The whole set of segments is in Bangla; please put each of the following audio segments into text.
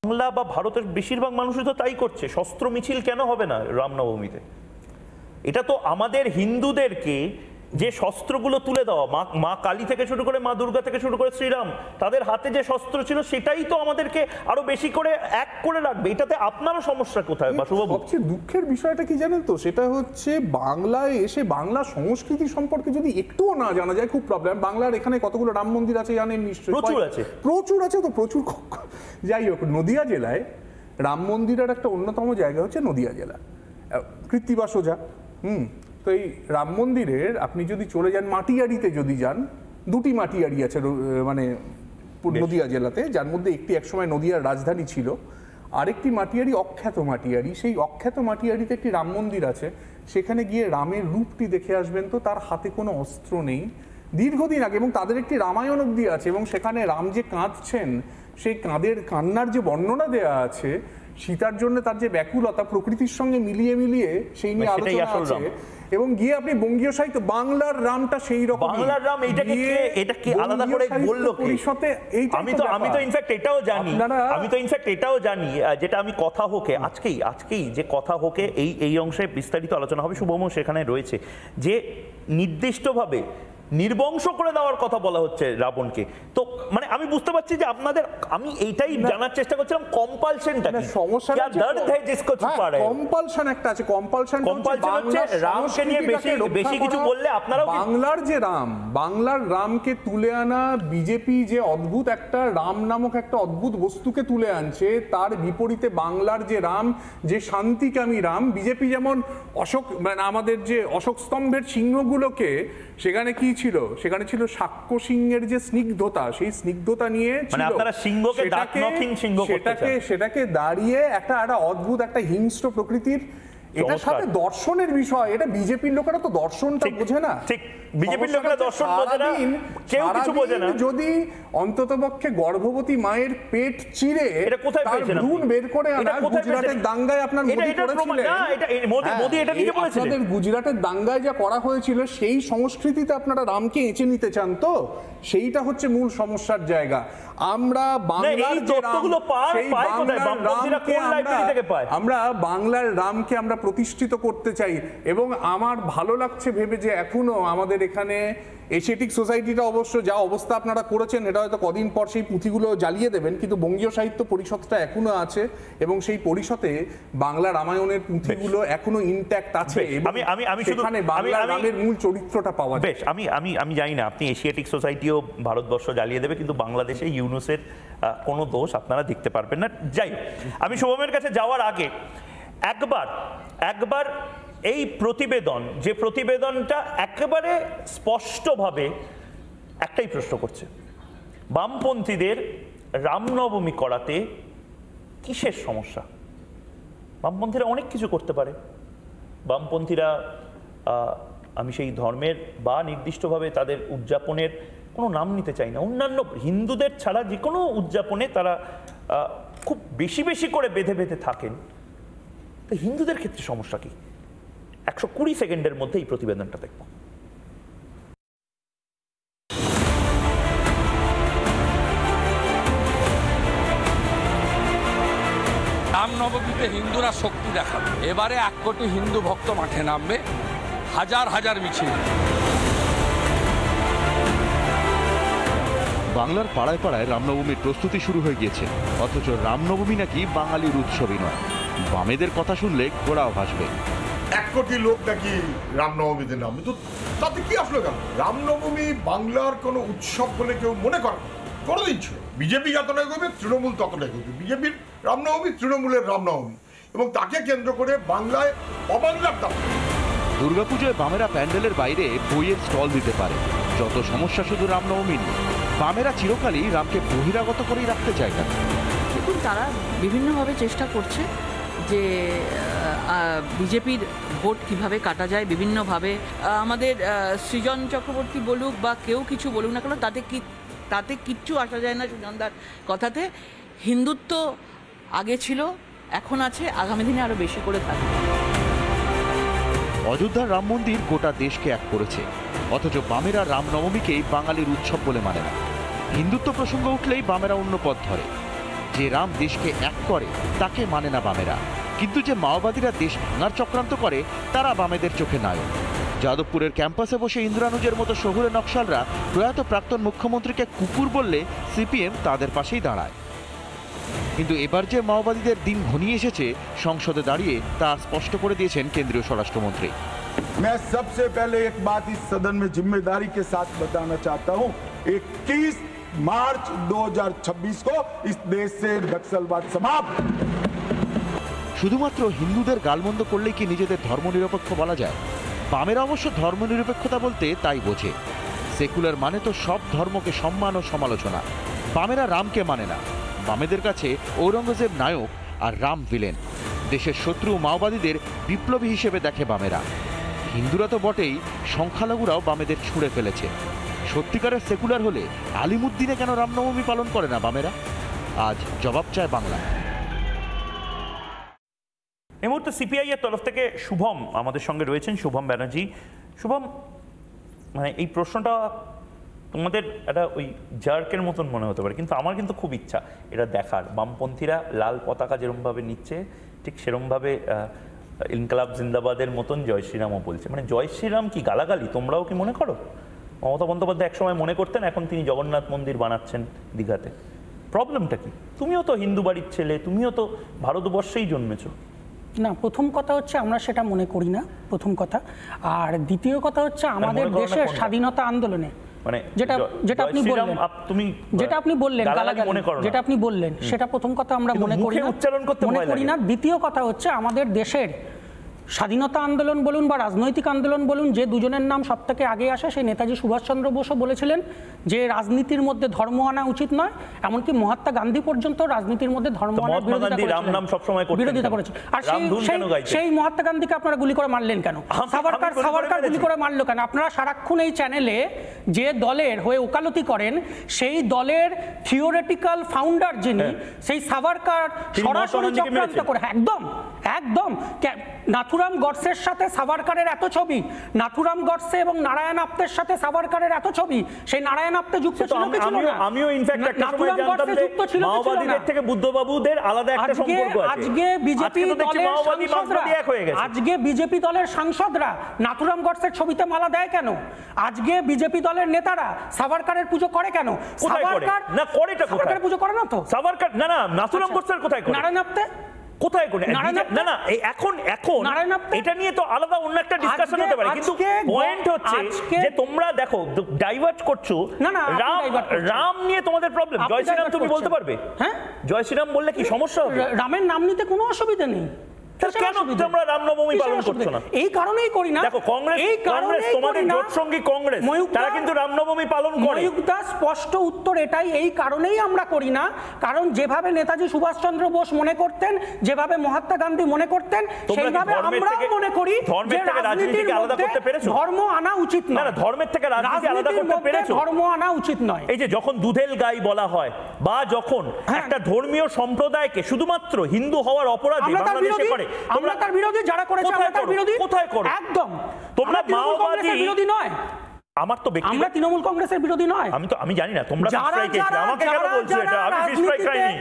বাংলা বা ভারতের বেশিরভাগ মানুষই তো তাই করছে। শস্ত্র মিছিল কেন হবে না রামনবমীতে? এটা তো আমাদের হিন্দুদেরকে যে শস্ত্রগুলো তুলে দেওয়া, মা কালী থেকে শুরু করে মা দুর্গা থেকে শুরু করে শ্রীরাম, তাদের হাতে যে শস্ত্র ছিল সেটাই তো আমাদেরকে আরো বেশি করে এক করে রাখবে। এটাতে আপনারও সমস্যা কোথায়? সবচেয়ে দুঃখের বিষয়টা কি জানেন তো, সেটা হচ্ছে বাংলায় এসে বাংলা সংস্কৃতি সম্পর্কে যদি একটুও না জানা যায় খুব প্রবলেম। বাংলার এখানে কতগুলো রাম মন্দির আছে জানেন নিশ্চয়ই? প্রচুর আছে, প্রচুর আছে তো, প্রচুর। যাই হোক, নদিয়া জেলায় রাম মন্দিরের একটা অন্যতম জায়গা হচ্ছে নদিয়া জেলা, কৃত্তিবাস ওঝা। তো এই রাম মন্দিরের আপনি যদি চলে যান মাটিয়াড়িতে, যদি যান, দুটি মাটিয়াড়ি আছে মানে নদিয়া জেলাতে, যার মধ্যে একটি একসময় নদিয়ার রাজধানী ছিল, আরেকটি মাটিয়াড়ি অখ্যাত মাটিয়াড়ি। সেই অখ্যাত মাটিয়াড়িতে একটি রাম মন্দির আছে। সেখানে গিয়ে রামের রূপটি দেখে আসবেন তো তার হাতে কোনো অস্ত্র নেই দীর্ঘদিন আগে, এবং তাদের একটি রামায়ণ অব্দি আছে, এবং সেখানে রাম যে কাঁদছেন সেই কান্নার যে বর্ণনা দেয়া আছে, সীতার জন্য তার যে ব্যাকুলতা প্রকৃতির সঙ্গে মিলিয়ে মিলিয়ে সেই নিয়ে আলোচনা আছে। এবং গিয়ে আপনি বঙ্গীয় সাহিত্য বাংলার রামটা সেই রকম, বাংলার রাম এটাকে আলাদা করে বললো পরিষদে। আমি তো ইনফ্যাক্ট এটাও জানি, যেটা আমি কথা হোকে আজকেই যে কথা হোকে এই অংশে বিস্তারিত আলোচনা হবে, শুভম সেখানে রয়েছে, যে নির্দিষ্টভাবে নির্বংশ করে দেওয়ার কথা বলা হচ্ছে রাবণকে। তো মানে আমি বুঝতে পারছি যে আপনাদের, আমি এইটাই জানার চেষ্টা করছিলাম কম্পালশনটা কি, সমস্যাটা দর্দ है जिसको छुपा रहे। কম্পালশন একটা আছে, কম্পালশন হচ্ছে রামকে নিয়ে বেশি কিছু বললে আপনারাও, বাংলার যে রাম, বাংলার রামকে তুলে আনা, বিজেপি যে অদ্ভুত একটা রাম নামক একটা অদ্ভুত বস্তুকে তুলে আনছে, তার বিপরীতে বাংলার যে রাম, যে শান্তিকামী রাম, বিজেপি যেমন অশোক, মানে আমাদের যে অশোক স্তম্ভের চিহ্নগুলোকে, সেখানে কি ছিল, সেখানে ছিল সাক্ষ্য সিংহের যে স্নিগ্ধতা, সেই স্নিগ্ধতা নিয়ে সেটাকে দাঁড়িয়ে একটা অদ্ভুত একটা হিংস্র প্রকৃতির, এটার সাথে দর্শনের বিষয়। এটা বিজেপির লোকেরা তো দর্শনটা বোঝে না, ঠিক বিজেপির লোকেরা দর্শন বোঝে না, কেউ কিছু বোঝে না। যদি অন্ততপক্ষে গর্ভবতী মায়ের পেট চিরে এটা কোথায় পেয়েছেন ভ্রূণ বের করে আনা, গুজরাটের দাঙ্গায় আপনার মোদি করেছিলেন, মোদি এটা নিজে বলেছিলেন, আপনাদের গুজরাটের দাঙ্গায় যা করা হয়েছিল সেই সংস্কৃতিতে আপনারা রামকে এঁচে নিতে চান, তো সেইটা হচ্ছে মূল সমস্যার জায়গা। আমরা বাংলার যে রাম, আমরা বাংলার রামকে আমরা প্রতিষ্ঠিত করতে চাই। এবং আমার ভালো লাগছে ভেবে যে এখনো আমাদের এখানে এশিয়াটিক সোসাইটিটা, অবশ্য যা অবস্থা আপনারা করেছেন এটা হয়তো কদিন পর সেই পুঁথিগুলো জ্বালিয়ে দেবেন, কিন্তু বঙ্গীয় সাহিত্য পরিষদটা এখনো আছে, এবং সেই পরিষদে বাংলা রামায়ণের পুঁথিগুলো এখনো ইনট্যাক্ট আছে, সেখানে বাংলা রামের মূল চরিত্রটা পাওয়া যায়। আমি জানি না আপনি এশিয়াটিক সোসাইটিও ভারতবর্ষ জ্বালিয়ে দেবে, কিন্তু বাংলাদেশে ইউনুসের কোনো দোষ আপনারা দেখতে পারবেন না। যাই হোক, আমি শুভমের কাছে যাওয়ার আগে একবার এই প্রতিবেদন, যে প্রতিবেদনটা একেবারে স্পষ্টভাবে একটাই প্রশ্ন করছে, বামপন্থীদের রামনবমী করাতে কিসের সমস্যা? বামপন্থীরা অনেক কিছু করতে পারে। বামপন্থীরা, আমি সেই ধর্মের বা নির্দিষ্টভাবে তাদের উদযাপনের কোনো নাম নিতে চাই না, অন্যান্য হিন্দুদের ছাড়া যে কোনো উদযাপনে তারা খুব বেশি করে বেঁধে থাকেন। তো হিন্দুদের ক্ষেত্রে সমস্যা কি? 120 সেকেন্ডের মধ্যে এই প্রতিবেদনটা দেখব। রামনবমীতে হিন্দুরা শক্তি দেখাবে। এবারে 1 কোটি হিন্দু ভক্ত মাঠে নামবে, হাজার মিছিল। বাংলার পাড়ায় পাড়ায় রামনবমীর প্রস্তুতি শুরু হয়ে গিয়েছে, অথচ রামনবমী নাকি বাঙালির উৎসবই নয়। বামেদের কথা শুনলে গোড়াও ভাসবে। 1 কোটি লোক নাকি রামনবমীতে নামবে, তো তাতে কি আসলো কেন? রামনবমী বাংলার কোনো উৎসব বলে কেউ মনে করে কোনোদিন ছিল। বিজেপি যতটাই করবে, তৃণমূল ততটাই করবে। বিজেপির রামনবমী তৃণমূলের রামনবমী, এবং তাকে কেন্দ্র করে বাংলায় অবাংলার দাম। দুর্গাপুজোয় বামেরা প্যান্ডেলের বাইরে বইয়ের স্টল দিতে পারে, যত সমস্যা শুধু রামনবমী নিয়ে। বামেরা চিরকালই রামকে বহিরাগত করেই রাখতে চায় কেন? দেখুন, তারা বিভিন্নভাবে চেষ্টা করছে যে বিজেপির ভোট কিভাবে কাটা যায় বিভিন্নভাবে। আমাদের সৃজন চক্রবর্তী বলুক বা কেউ কিছু বলুক না কেন, তাতে কিচ্ছু আসা যায় না সৃজনদার কথাতে। হিন্দুত্ব আগে ছিল, এখন আছে, আগামী দিনে আরও বেশি করে থাকবে। অযোধ্যার রাম মন্দির গোটা দেশকে এক করেছে, অথচ বামেরা রামনবমীকেই বাঙালির উৎসব বলে মানে না। হিন্দুত্ব প্রসঙ্গ উঠলেই বামেরা অন্য পথ ধরে। যে রাম দেশকে এক করে তাকে মানে না বামেরা, কিন্তু যে মাওবাদীরা দেশ ভাঙার চক্রান্ত করে তারা বামেদের চোখে নায়ক। যাদবপুরের ক্যাম্পাসে বসে ইন্দ্রানুজের মতো শহুরে নকশালরা প্রয়াত প্রাক্তন মুখ্যমন্ত্রীকে কুকুর বললে সিপিএম তাদের পাশেই দাঁড়ায়। কিন্তু এবার যে মাওবাদীদের দিন ঘনিয়ে এসেছে সংসদে দাঁড়িয়ে তা স্পষ্ট করে দিয়েছেন কেন্দ্রীয় স্বরাষ্ট্রমন্ত্রী। मैं सबसे पहले एक बात इस सदन में जिम्मेदारी के साथ बताना चाहता हूं, 21 मार्च 2026 को इस देश से नक्सलवाद समाप्त। শুধুমাত্র হিন্দুদের গালমন্দ করলেই কি নিজেদের ধর্মনিরপেক্ষ বলা যায়? বামেরা অবশ্য ধর্মনিরপেক্ষতা বলতে তাই বোঝে। সেকুলার মানে তো সব ধর্মকে সম্মান ও সমালোচনা। বামেরা রামকে মানে না। বামেদের কাছে ঔরঙ্গজেব নায়ক আর রাম ভিলেন। দেশের শত্রু মাওবাদীদের বিপ্লবী হিসেবে দেখে বামেরা। হিন্দুরা তো বটেই, সংখ্যালঘুরাও বামেদের ছুঁড়ে ফেলেছে। সত্যিকারের সেকুলার হলে আলিমুদ্দিনে কেন রামনবমী পালন করে না বামেরা? আজ জবাব চায় বাংলা। এই মুহূর্তে সিপিআই এর তরফ থেকে শুভম আমাদের সঙ্গে রয়েছেন, শুভম ব্যানার্জি। শুভম, মানে এই প্রশ্নটা তোমাদের একটা ওই জার্কের মতন মনে হতে পারে, কিন্তু আমার কিন্তু খুব ইচ্ছা এটা দেখার। বামপন্থীরা লাল পতাকা যেরমভাবে নিচ্ছে ঠিক সেরমভাবে ইনকলাব জিন্দাবাদের মতন জয় শ্রীরামও বলছে। মানে জয় শ্রীরাম কি গালাগালি? তোমরাও কি মনে করো? মমতা বন্দ্যোপাধ্যায় একসময় মনে করতেন, এখন তিনি জগন্নাথ মন্দির বানাচ্ছেন দীঘাতে। প্রবলেমটা কি? তুমিও তো হিন্দু বাড়ির ছেলে, তুমিও তো ভারতবর্ষেই জন্মেছো। না, প্রথম কথা হচ্ছে আমরা সেটা মনে করি না, প্রথম কথা। আর দ্বিতীয় কথা হচ্ছে আমাদের দেশের স্বাধীনতা আন্দোলনে মানে যেটা আপনি বললেন, যেটা আপনি বললেন গালাগালি, যেটা আপনি বললেন সেটা প্রথম কথা আমরা মনে করি না। দ্বিতীয় কথা হচ্ছে আমাদের দেশের স্বাধীনতা আন্দোলন বলুন বা রাজনৈতিক আন্দোলন বলুন, যে দুজনের নাম সব থেকে আগে আসে সেই নেতাজি সুভাষচন্দ্র বোসও বলেছিলেন যে রাজনীতির মধ্যে ধর্ম আনা উচিত নয়। এমনকি মহাত্মা গান্ধী পর্যন্ত রাজনীতির মধ্যে ধর্ম আনার বিরোধিতা করেছেন। আর সেই মহাত্মা গান্ধীকে আপনারা গুলি করে মারলেন কেন? সাভারকার গুলি করে মারলো কেন? আপনারা সারাক্ষণ এই চ্যানেলে যে দলের হয়ে ওকালতি করেন, সেই দলের থিওরিটিক্যাল ফাউন্ডার যিনি, সেই সাভারকার সরাসরি চক্রান্ত করে একদম একদম নাথুরাম গডসের সাথে সাভারকারের এত ছবি, নাথুরাম গডসে এবং নারায়ণ আপ্তের সাথে সাভারকারের এত ছবি, সেই নারায়ণ আপ্তে যুক্ত ছিল কি ছিল না? আমিও ইনফ্যাক্ট একটা সময় জানতাম যে মাওবাদীদের থেকে বুদ্ধবাবুদের আলাদা একটা সম্পর্ক আছে। আজকে বিজেপি দলের সাংসদরা, আজকে বিজেপি দলের সাংসদরা নাথুরাম গডসের ছবিতে মালা দেয় কেন? আজকে বিজেপি দলের নেতারা সাভারকারের পুজো করে কেন? সাভারকার না করেটা কোথায়? পুজো করে না তো সাভারকার। না না, নাথুরাম গডসের কোথায় করে? নারায়ণ আপ্তে কোথায় করে? না না, এখন এটা নিয়ে তো আলাদা অন্য একটা ডিসকাশন হতে পারে, কিন্তু পয়েন্ট হচ্ছে যে তোমরা দেখো ডাইভার্ট করছো। রাম নিয়ে তোমাদের প্রবলেম। জয় শ্রীরাম তুমি বলতে পারবে? হ্যাঁ, জয় শ্রীরাম বললে কি সমস্যা হবে? রামের নাম নিতে কোনো অসুবিধা নেই। কেন তোমরা রামনবমী পালন করছো না? এই কারণেই করি না। দেখো কংগ্রেস তোমাদের জোট সঙ্গী কংগ্রেস, তারা কিন্তু রামনবমী পালন করে। ময়ূকদা স্পষ্ট উত্তর এটাই, এই কারণেই আমরা করি না। কারণ যেভাবে নেতাজি সুভাষচন্দ্র বোস মনে করতেন, যেভাবে মহাত্মা গান্ধী মনে করতেন, সেইভাবে আমরাও মনে করি যে রাজনীতিকে আলাদা করতে পেরেছো। ধর্ম আনা উচিত নয়। না, ধর্মের থেকে রাজনীতি আলাদা করতে পেরেছো। ধর্ম আনা উচিত নয়। এই যে যখন দুধেল গাই বলা হয় বা যখন একটা ধর্মীয় সম্প্রদায়কে শুধুমাত্র হিন্দু হওয়ার অপরাধে বাংলাদেশে করে, আমরা তার বিরোধী, যারা করেছে আমরা তার বিরোধী। কোথায় করো? একদম তোমরা মাওবাদী বিরোধী নয়। আমার তো ব্যক্তিগত, আমরা তৃণমূল কংগ্রেসের বিরোধী নয়। আমি জানি না তোমরা ফিশ ফ্রাই আমাকে কেন বলছো এটা? আমি ফিশ ফ্রাই খাইনি।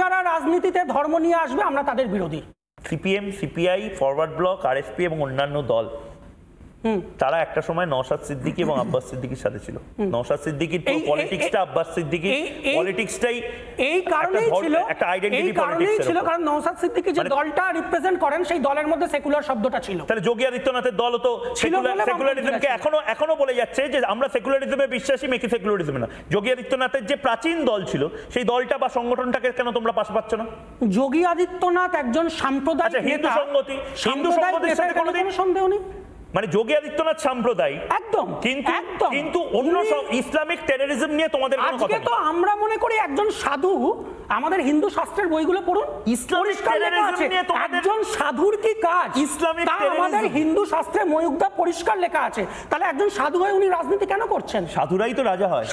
যারা রাজনীতিতে ধর্ম নিয়ে আসবে আমরা তাদের বিরোধী। CPM, CPI, forward block, RSP এবং অন্যান্য দল, তারা একটা সময় নওশাদ সিদ্দিকী এবং আব্বাস সিদ্দিকীর সাথে ছিল। নওশাদ সিদ্দিকীর তো পলিটিক্সটা, আব্বাস সিদ্দিকীর পলিটিক্সটাই এই কারণেই ছিল, একটা আইডেন্টিটি পলিটিক্স ছিল। কারণ নওশাদ সিদ্দিকী যে দলটা রিপ্রেজেন্ট করেন, সেই দলের মধ্যে সেকুলার শব্দটা ছিল। তাহলে যোগী আদিত্যনাথের দল তো সেকুলারিজমকে এখনো বলে যাচ্ছে যে আমরা সেকুলারিজমে বিশ্বাসী, মেকি সেকুলারিজমে না। যোগী আদিত্যনাথের যে প্রাচীন দল ছিল, সেই দলটা বা সংগঠনটাকে কেন তোমরা পাশ পাচ্ছ না? যোগী আদিত্যনাথ একজন সাম্প্রদায়িক নেতা। হিন্দু সংগতির সাথে কোনোদিন সন্দেহ নেই। মানে যোগী আদিত্যনাথ সাম্প্রদায়িক একদম, কিন্তু অন্য সব ইসলামিক টেররিজম নিয়ে তোমাদের কোনো কথা নেই। তো আমরা মনে করি একজন সাধু, আমাদের হিন্দু শাস্ত্রের বইগুলো পড়ুন, ইসলামিক টেররিজম নিয়ে একজন সাধুর কি কাজ? ইসলামিক আমাদের হিন্দু শাস্ত্রে ময়ূকদা পরিষ্কার লেখা আছে। তাহলে একজন সাধু হয়ে উনি রাজনীতি কেন করছেন? সাধুরাই তো রাজা হয়।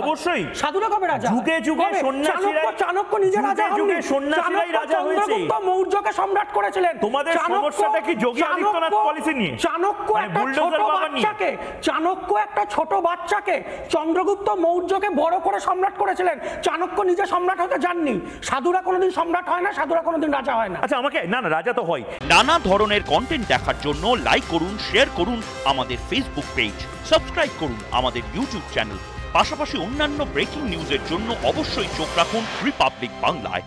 অবশ্যই সাধুরা কবে রাজা? যুগে যুগে সন্ন্যাসীরা, চাণক্য নিজে রাজা হননি, সন্ন্যাসীরাই রাজা হয়েছে। চন্দ্রগুপ্ত মৌর্যকে সম্রাট করেছিলেন। তোমাদের সমস্যাটা কি যোগী আদিত্যনাথ পলিসি নিয়ে? চাণক্য একটা ছোট বাচ্চাকে চন্দ্রগুপ্ত মৌর্যকে বড় করে সম্রাট করেছিলেন। চাণক্য চাণক্য নিজে সম্রাট হতে যাননি, সাধুরা কোনোদিন সম্রাট হয় না, সাধুরা কোনোদিন রাজা হয় না। আচ্ছা আমাকে না রাজা তো হয়। নানা ধরনের কন্টেন্ট দেখার জন্য লাইক করুন, শেয়ার করুন আমাদের ফেসবুক পেজ, সাবস্ক্রাইব করুন আমাদের ইউটিউব চ্যানেল। পাশাপাশি অন্যান্য ব্রেকিং নিউজের জন্য অবশ্যই চোখ রাখুন রিপাবলিক বাংলায়।